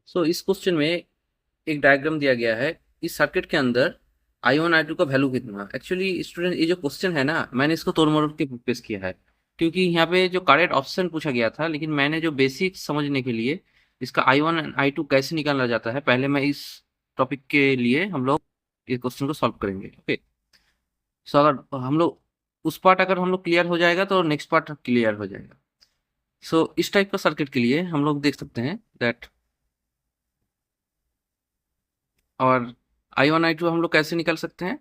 सो इस क्वेश्चन में एक डायग्राम दिया गया है। इस सर्किट के अंदर I1 I2 का वैल्यू कितना। एक्चुअली स्टूडेंट, ये जो क्वेश्चन है ना, मैंने इसको तोड़ मरोड़ के पेश किया है, क्योंकि यहाँ पे जो करेक्ट ऑप्शन पूछा गया था, लेकिन मैंने जो बेसिक समझने के लिए इसका I1 एंड I2 कैसे निकाला जाता है, पहले मैं इस टॉपिक के लिए हम लोग इस क्वेश्चन को सॉल्व करेंगे। ओके। सो अगर हम लोग उस पार्ट अगर हम लोग क्लियर हो जाएगा तो नेक्स्ट पार्ट क्लियर हो जाएगा। सो इस टाइप का सर्किट के लिए हम लोग देख सकते हैं दैट, और I1 I2 हम लोग कैसे निकाल सकते हैं।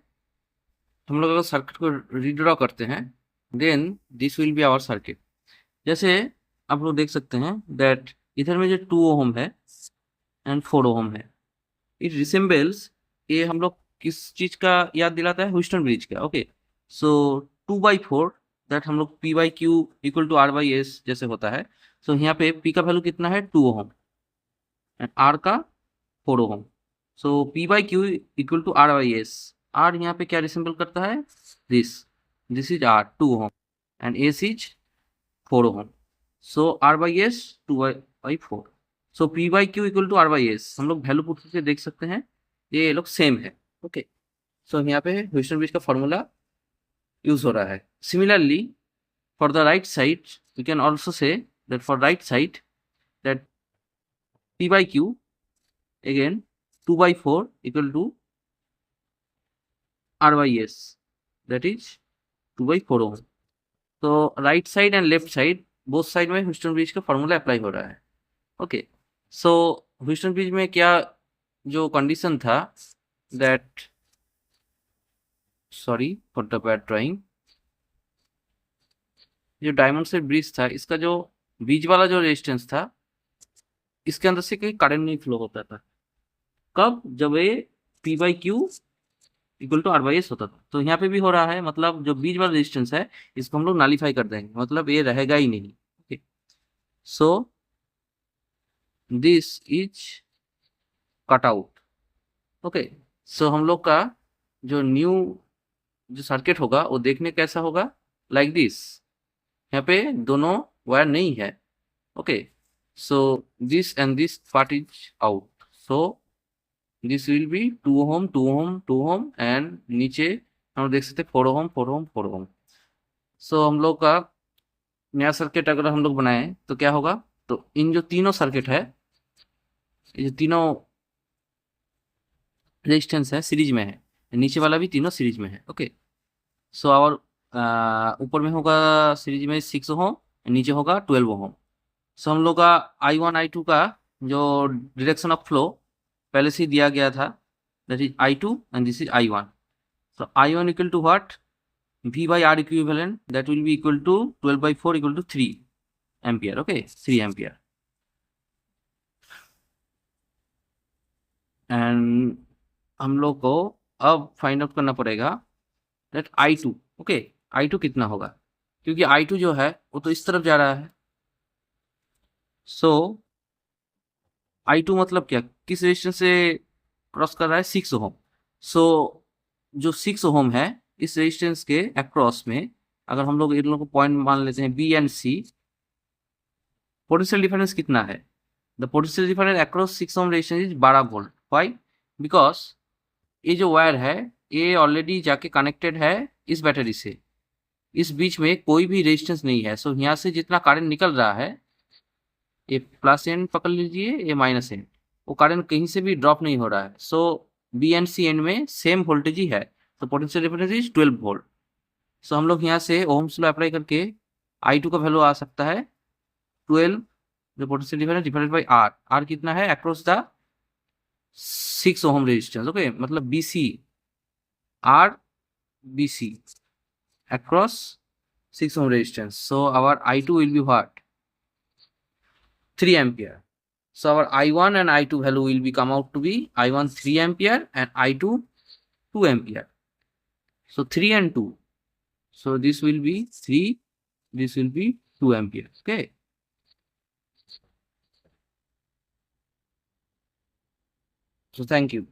हम लोग अगर सर्किट को रीड्रॉ करते हैं, then this will be our circuit. जैसे आप लोग देख सकते हैं दैट इधर में जो 2 ओम है एंड 4 ओम है, इट रिसेम्बल्स, ये हम लोग किस चीज का याद दिलाता है, ह्यूस्टन ब्रिज का। ओके। सो 2/4, दैट हम लोग P/Q इक्वल टू R/S जैसे होता है। सो यहाँ पे P का वैल्यू कितना है, 2 ओम, एंड R का 4 ohm. So P/Q equal to R/S। R यहाँ पे क्या रिसेंबल करता है, this this is R, 2 ohm, and S is 4 ohm. So R/S 2/4। So P/Q equal to R/S हम लोग वैल्यू पुट करके देख सकते हैं, ये लोग सेम है। ओके। सो यहाँ पे ह्यूस्टन ब्रिज का फॉर्मूला यूज हो रहा है। Similarly for the right side we can also say that for right side that P/Q again 2/4 equal to R/S, that is 2/4 ohm. तो right side and left side, both side में Wheatstone bridge का formula apply हो रहा है। Okay. सो Houston bridge में क्या जो condition था, that, sorry for the bad drawing, जो डायमंड से ब्रिज था, इसका जो बीच वाला जो रेजिस्टेंस था, इसके अंदर से कोई करंट नहीं फ्लो होता था। कब, जब ये P/Q इक्वल टू R/S होता था। तो यहाँ पे भी हो रहा है, मतलब जो बीच वाला रेजिस्टेंस है, इसको हम लोग नालीफाई कर देंगे, मतलब ये रहेगा ही नहीं। Okay. So this is cut out. Okay. So हम लोग का जो न्यू जो सर्किट होगा वो देखने कैसा होगा, लाइक दिस। यहाँ पे दोनों वायर नहीं है। Okay. So this and this part is out. So this will be 2 ohm 2 ohm 2 ohm, and नीचे हम देख सकते 4 ओम 4 ओम 4 ओम। सो हम लोग का नया सर्किट अगर हम लोग बनाएं तो क्या होगा, तो इन जो तीनों सर्किट है, ये जो तीनों रेजिस्टेंस है सीरीज में है, नीचे वाला भी तीनों सीरीज में है। ओके। सो और ऊपर में होगा सीरीज में 6 ओम, नीचे होगा 12 ओम। सो हम लोग का I1 I2 का जो डायरेक्शन ऑफ फ्लो पहले से ही दिया गया था, that is I2 and this is I1। So I1 equal to what, V/R equivalent, that will be equal to 12/4 equal to 3 ampere. Okay, 3 ampere. And हम लोग को अब फाइंड आउट करना पड़ेगा दैट I2। ओके, I2 कितना होगा, क्योंकि I2 जो है वो तो इस तरफ जा रहा है। सो I2 मतलब क्या, किस रेजिस्टेंस से क्रॉस कर रहा है, 6 ओम। सो जो 6 ओम है, इस रेजिस्टेंस के अक्रॉस में अगर हम लोग इन लोगों को पॉइंट मान लेते हैं B and C, potential difference कितना है, the potential difference across 6 ohm resistance is 12 volt. Why, because ये जो वायर है ये ऑलरेडी जाके कनेक्टेड है इस बैटरी से, इस बीच में कोई भी रेजिस्टेंस नहीं है। सो यहाँ से जितना करंट निकल रहा है, ये प्लस एंड पकड़ लीजिए, ये माइनस एंड, वो करंट कहीं से भी ड्रॉप नहीं हो रहा है। सो बी एंड सी एंड में सेम वोल्टेज ही है, तो पोटेंशियल डिफरेंस इज 12 वोल्ट। सो हम लोग यहाँ से ओम्स लॉ अप्लाई करके I2 का वैल्यू आ सकता है 12, जो potential difference divided by R। R कितना है, across the 6 ohm resistance. Okay, मतलब BC, RBC across 6 ohm resistance. So our I2 will be what? 3 ampere. So our I1 and I2 value will be come out to be I1 3 ampere and I2 2 ampere. So 3 and 2. So this will be 3, this will be 2 ampere. Okay. So thank you.